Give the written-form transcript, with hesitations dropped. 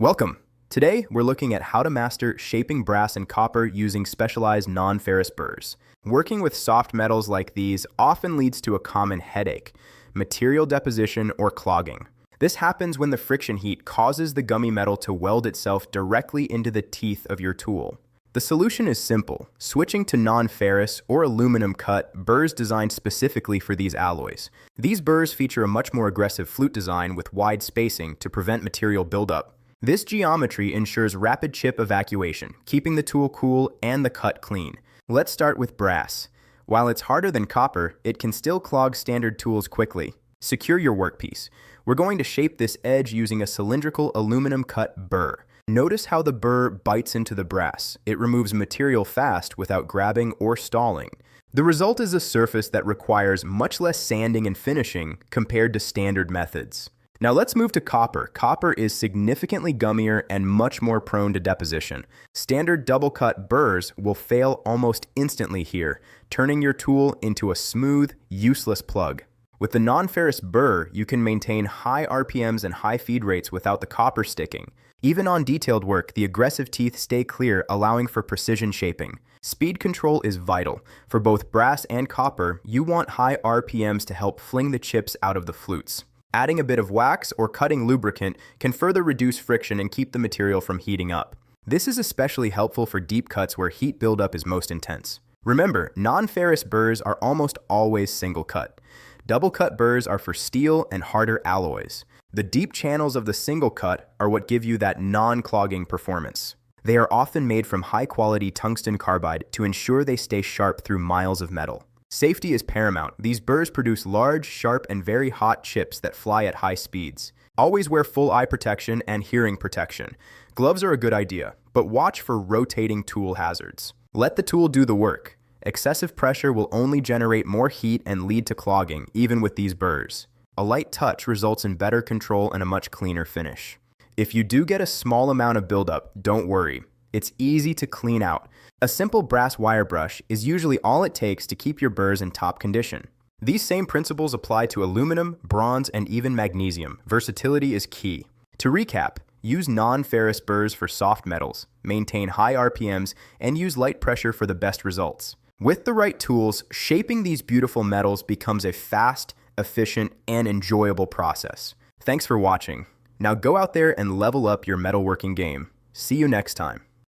Welcome! Today, we're looking at how to master shaping brass and copper using specialized non-ferrous burrs. Working with soft metals like these often leads to a common headache: material deposition or clogging. This happens when the friction heat causes the gummy metal to weld itself directly into the teeth of your tool. The solution is simple: switching to non-ferrous or aluminum cut burrs designed specifically for these alloys. These burrs feature a much more aggressive flute design with wide spacing to prevent material buildup. This geometry ensures rapid chip evacuation, keeping the tool cool and the cut clean. Let's start with brass. While it's harder than copper, it can still clog standard tools quickly. Secure your workpiece. We're going to shape this edge using a cylindrical aluminum cut burr. Notice how the burr bites into the brass. It removes material fast without grabbing or stalling. The result is a surface that requires much less sanding and finishing compared to standard methods. Now let's move to copper. Copper is significantly gummier and much more prone to deposition. Standard double-cut burrs will fail almost instantly here, turning your tool into a smooth, useless plug. With the non-ferrous burr, you can maintain high RPMs and high feed rates without the copper sticking. Even on detailed work, the aggressive teeth stay clear, allowing for precision shaping. Speed control is vital. For both brass and copper, you want high RPMs to help fling the chips out of the flutes. Adding a bit of wax or cutting lubricant can further reduce friction and keep the material from heating up. This is especially helpful for deep cuts where heat buildup is most intense. Remember, non-ferrous burrs are almost always single cut. Double cut burrs are for steel and harder alloys. The deep channels of the single cut are what give you that non-clogging performance. They are often made from high-quality tungsten carbide to ensure they stay sharp through miles of metal. Safety is paramount. These burrs produce large, sharp, and very hot chips that fly at high speeds. Always wear full eye protection and hearing protection. Gloves are a good idea, but watch for rotating tool hazards. Let the tool do the work. Excessive pressure will only generate more heat and lead to clogging, even with these burrs. A light touch results in better control and a much cleaner finish. If you do get a small amount of buildup, don't worry. It's easy to clean out. A simple brass wire brush is usually all it takes to keep your burrs in top condition. These same principles apply to aluminum, bronze, and even magnesium. Versatility is key. To recap, use non-ferrous burrs for soft metals, maintain high RPMs, and use light pressure for the best results. With the right tools, shaping these beautiful metals becomes a fast, efficient, and enjoyable process. Thanks for watching. Now go out there and level up your metalworking game. See you next time.